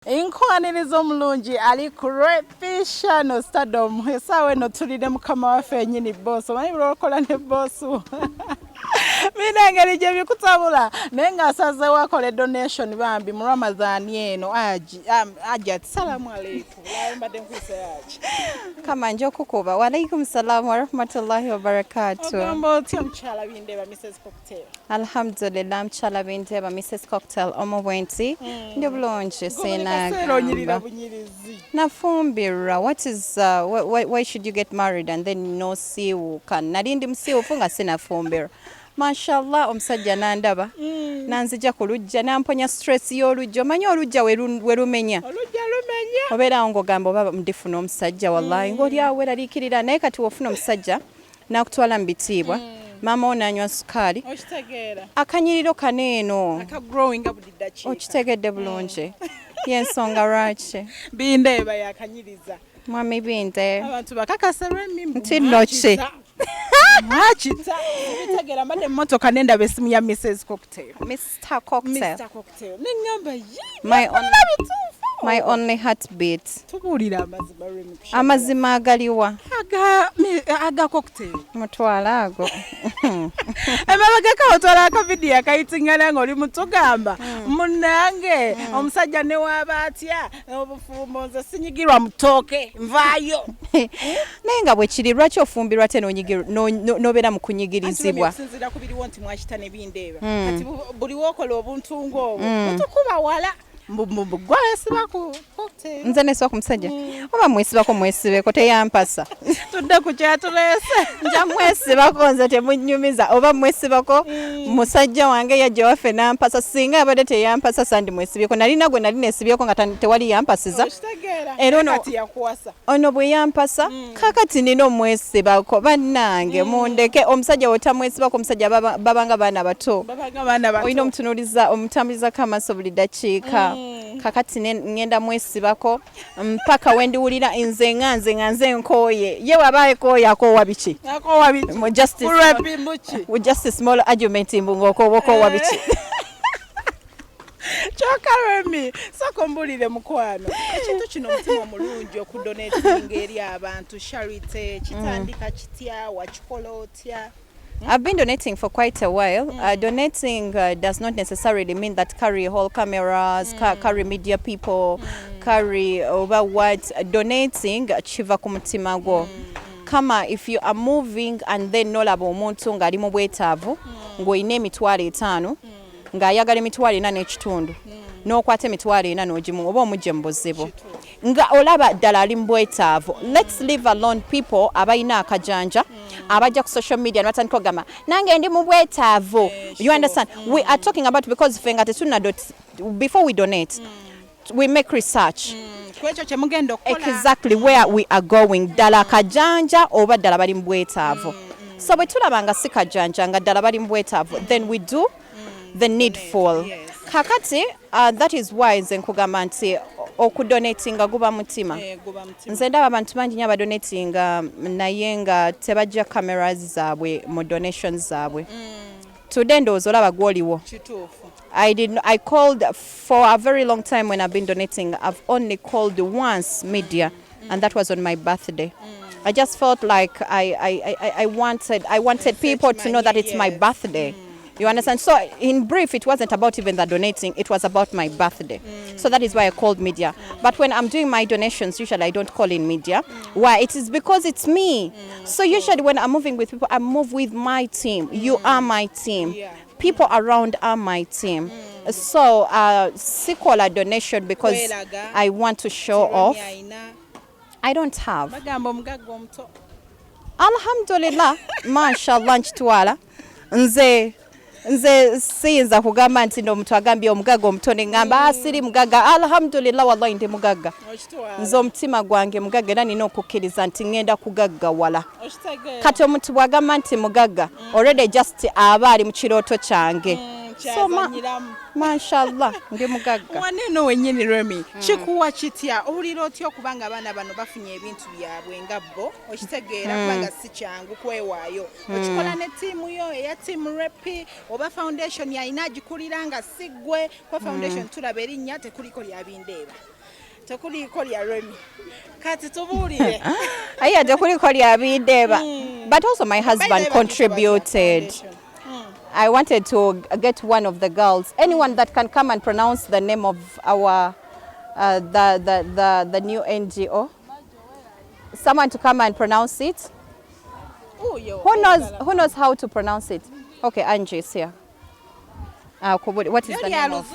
Inkwanirizo omulungi ali ku Repisha no Stardom esawe no tulide mukama waffe nyini boss manyi bulokola ne boss mina ngeri je bikutabula nenga asaze wakole donation bambi mu Ramadan eno aji salamu alaykum mbade nkwise yachi kama njo kukuba wa alaykum salam wa rahmatullahi wa barakatuh mambo tia mchala bindeba Mrs Cocktail alhamdulillah mchala bindeba Mrs Cocktail omubwenti ndio bulonje sena nafumbira what is why should you get married and then no siu kan narindi msiu funga sina fumbira mashallah omusajja nandaba nanzija kulujja namponya stress y'olujja manyi olujja werumenya obeera ngo gambo baba mdifuna omusajja wallahi ngoli awera likirira naye kati wofuna omusajja nakutwala mbitibwa mama onanywa sukali okitegeera akanyiriro kaneeno aka growing up didachi okitegedde bulungi yensonga lwaki bindeba yakanyiriza mwami binde abantu bakakaserwe mimbu ntinoki machita bitegera mane motoka nenda besimu ya Mrs Cocktail Mr Cocktail ningamba my only heartbeat tubulira amazima agaliwa aga cocktail mutwala ago emabega kawotwala aka video akayitingana ngoli mutugamba munange omusajja ne wabatya obufumbo nze sinyigirwa mutoke nvayo nenga bwe kiri lwaki ofumbirwa te nobera mu kunyigirizibwa sinzira kubiriwo nti mwakita ne bindeba kati buli wokola obuntu ng'obwo mutukuba wala mbugwesibako cocktail nze neswa kumusajja oba mwesibako mwesibeko teyampasa tudde ku kyatulese nja mwesibako nze temunyumiza oba mwesibako musajja wange yajja waffe nampasa singa abadde teyampasa sandi mwesibeko nalina gwe nali nesibyeko nga tewali yampasiza era yakuwasa ono bwe yampasa kakati nina omwesibako bannange mundeke omusajja wotamwesibako omusajja babanga baana bato olina omutambuliza kamaso buli dakiika kakati ngenda mwesibako mpaka wendiwulira nze nga nze nkoye ye wabaye koya akowa biki just a small argument mbungokowa biki Chokaremi sako mbulire mukwano ekintu kino mutima mulungi okudonating eri abantu charity kitandika kitya wakikola otya I've been donating for quite a while. Donating does not necessarily mean that carry whole cameras, carry media people, carry over what. Donating chiva kumutima gwo. Kama if you are moving and then nolaba omuntu ngali mu bwetaavu ng'oyina emitwalo 5 ng'ayagala emitwalo 4 n'ekitundu n'okwata emitwalo 4 n'ogimu oba omujje mu buzibu nga olaba ddala ali mu bwetaavu. Let's leave alone people abayina akajanja abajja ku social media n'atandika okugamba nange ndi mu bwetaavu. You understand? We are talking about because fenga tetuna before we donate we make research exactly where we are going ddala kajanja oba ddala bali mu bwetaavu. So bwe tulabanga si kajanja nga ddala bali mu bwetaavu then we do the needful. Kakati that is why nze nkugamba nti okudonatinga guba mutima. Nze ndaba abantu bangi nnyo abadonatinga naye nga tebajja cameras zaabwe mu donations zaabwe. Today ndowooza olaba gwoliwo. I called for a very long time when I've been donating. I've only called once media and that was on my birthday. I just felt like I wanted people to know that it's my birthday. You understand? So in brief, it wasn't about even the donating, it was about my birthday. So that is why I called media. But when I'm doing my donations, usually I don't call in media. Why? It is because it's me. So usually when I'm moving with people, I move with my team. You are my team. People around are my team. So I call a donation because I want to show off. I don't have. Alhamdulillah, mashallah ntwala. Nze siyinza kugamba nti ndo omuntu agambye omugaga omutone ngamba asiri mugaga. Alhamdulillah wallahi ndi mugaga. Nze omutima gwange mugaga era nina okukkiriza nti ngenda kugagga wala. Kati omuntu bwagamba nti mugaga already just aba ali mu kirooto kyange. mashallah ndi mugagga waneno wenyini Remy chikuwa kitya owulira otya okubanga abaana bano bafunye ebintu byabwe nga bo okitegeera kubanga si kyangu kwewaayo okikola ne ttiimu yo eya team rep oba foundation yalina agikulira nga siggwe kwa foundation tulaba erinnya tekuliko lyabindeeba tekuliko lya Remy kati tubuulire aya tekuliko lyabindeeba but also my husband contributed. I wanted to get one of the girls, anyone that can come and pronounce the name of our the new NGO. Someone to come and pronounce it. Who knows how to pronounce it? Okay, Angie is here. What is the name of?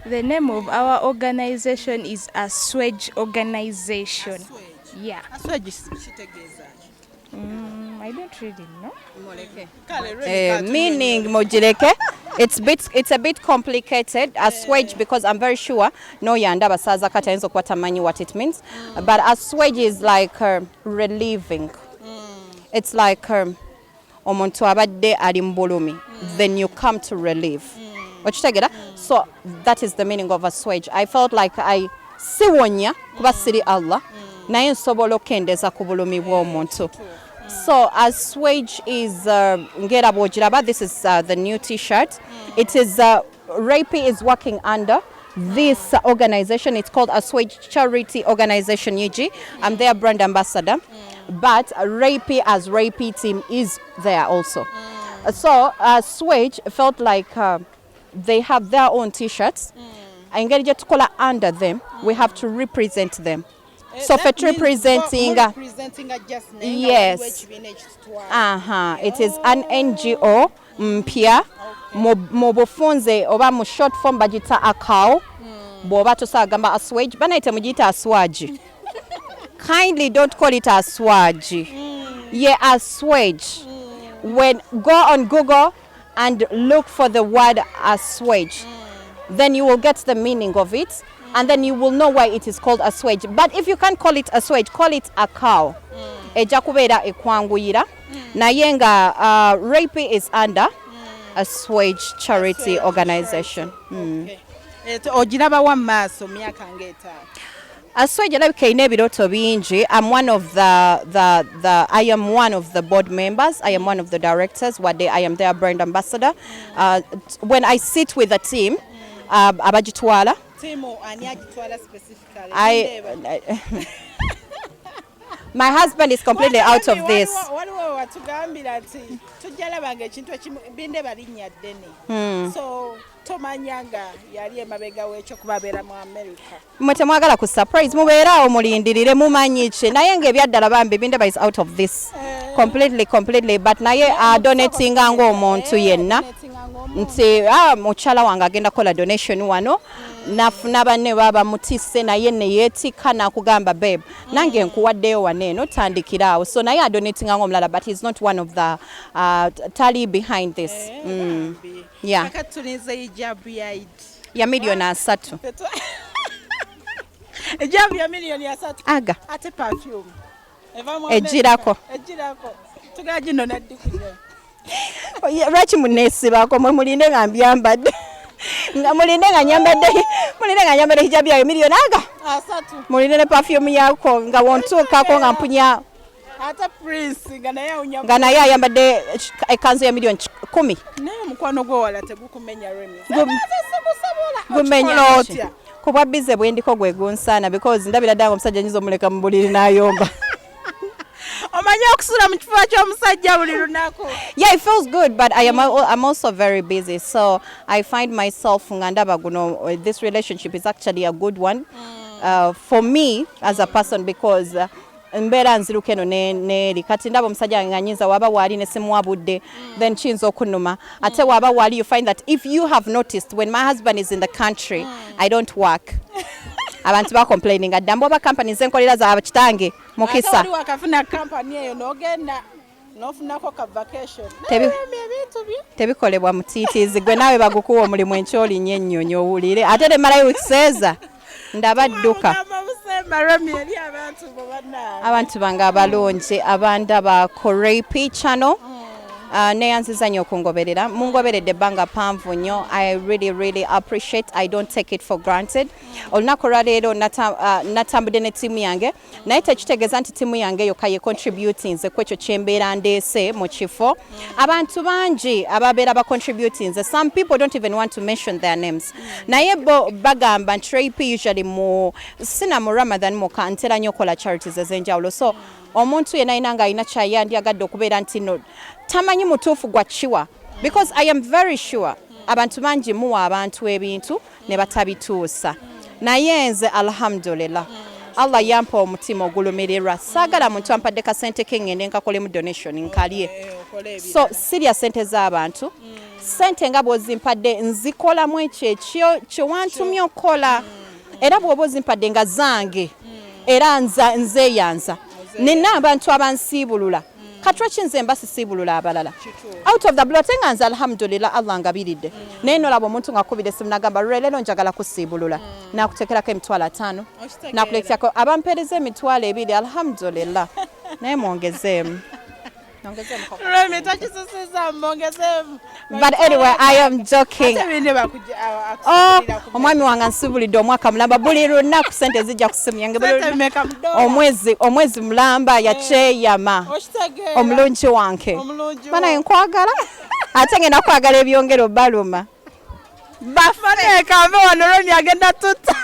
The name of our organization is a Swedge organization. Yeah. I don't really know. Meaning mojileke. It's a bit complicated assuage because I'm very sure no yanda basaza kata enzo kwatamanyi what it means. But assuage is like relieving. It's like omuntu abadde ali mbulumi. Then you come to relieve. So that is the meaning of assuage. I felt like I siwonya kuba siri Allah naye nsobola okendeza ku bulumi bw'omuntu. So assuage is ngera bwogiraba. This is the new t-shirt. It is Rapey is working under this organization. It's called Assuage Charity Organization UG. I'm their brand ambassador. But Rapey as Rapey team is there also. So Assuage felt like they have their own t-shirts. Engeri gye tukola under them, we have to represent them. So for representing yes. It is an NGO mpya mu bufunze oba mu short form bagita akaw bwoba tosagamba aswage banaite mugita aswaji. Kindly don't call it aswaji. Yeah, aswage. When go on Google and look for the word assuage, then you will get the meaning of it, and then you will know why it is called assuage. But if you can't call it assuage, call it a cow. Eja kubeera ekwanguyira naye nga Rapey is under Assuage Charity Organization. Ogiraba wa maaso myaka ng'etaano. Assuage alabika ine ebiroto bingi. I am one of the board members. I am one of the directors. I am their brand ambassador. When I sit with a team, abagitwala. Team ani agitwala specifically. My husband is completely out of this. Waliwo watugambira ati tujalabanga ekintu bindeba linnya ddene. So tomanyanga yali emabega w'ekyo kubabeera mu America. Mwe temwagala ku surprise mubeeraawo mulindirire mumanyi ki naye ng'ebyaddala bambi bindeba is out of this completely but naye donatinga ng'omuntu yenna nti mukyala wange agenda kola donation wano nafuna banne baba mutisse naye ne yeetikka nakugamba babe nange nkuwaddeyo waneeno tandikiraawo so naye adonatinga ng'omulala but he's not one of the tally behind this. Yeah. Ya milioni 3. Ejabu ya milioni 3. Aga. Ate perfume. Ejirako. Tugaji no nadikunya. Lwaki muneesibako mwe mulinde nga mbyambadde. Nga mulinde nga nyambadde hijabu ya milioni aga. 3. Mulinde ne perfume yako nga wontuukako nga mpunya. Ata Prince nga naye ayambadde ekanzu ya milioni 10. Naye mukwano gwo wala tegukumenya Remy. Gumenya otya? Ku bwa bize bwe ndiko gwe gunsaana because ndabira ddanga omusajja nyiza omuleka mu buliri n'ayomba. Omanya okusula mu kifo ky'omusajja buli lunaku. Yeah, it feels good, but I'm also very busy, so I find myself nga ndaba guno this relationship is actually a good one for me as a person because mbeera nziruka eno neeri kati ndaba omusajja nga nyinza waba waali ne simuwabudde then kiyinza okunuma ate waba waali you find that if you have noticed when my husband is in the country I don't work. Abantu ba complaining adambo ba companies enkolera za kitange mukisa ate wakafuna company eyo n'ogenda n'ofunako ka vacation tebikolebwa mutiitiizi gwe naawe bagukuwa omulimu enkyoli nnyo ennyonyi owulire ate temalayo wikiseza ndabadduka abantu bange abalungi abanda ba Rapey channel neyanziza nnyo okungoberera mungoberedde ebbanga ppanvu nnyo. I really appreciate. I don't take it for granted. Olunaku olwaleero natambudde ne ttiimu yange naye tekitegeeza nti ttiimu yange yokka ye contributinze ku ekyo kyembeera ndeese mu kifo. Abantu bangi ababeera ba contributinze. Some people don't even want to mention their names. Naye bo bagamba nti Ray usually sina mu Ramadan muka ntera nnyo okola charities ez'enjawulo. So omuntu yenna ayina ng'alina kyayandyagadde okubeera nti no tamanyi mutuufu gwa kiwa, because I am very sure abantu bangi muwa abantu ebintu ne batabituusa. Naye nze alhamdulillah Allah yampa omutima ogulumirirwa. Saagala muntu ampadde kasente ke ngende nkakolemu donation nkalye. So sirya sente z'abantu. Sente nga bw'ozimpadde nzikolamu ekyo kye wantumye okukola. Era bw'oba ozimpadde nga zange era nzeeyanza. Nina abantu abansiibulula. Katwa kinze mbasisiibulula abalala. Out of the blue tenga nze alhamdulillah Allah ngabiridde. Naye nolaba omuntu ng'akubira essimu n'agamba leero njagala kusiibulula. Nakuteekerako emitwalo 5. Nakuleeterako abampeereza emitwalo 2 alhamdulillah. Naye mwongezeemu. But anyway, I am joking. Omwami wange nsibulidde omwaka mulamba buli lunaku sente zijja ku ssimu yange. Omwezi mulamba yakyeyama omulungi wange. Banaye nkwagala ate ngenda kwagala ebyongero baluma. Bafane kambe wano loni agenda tutta.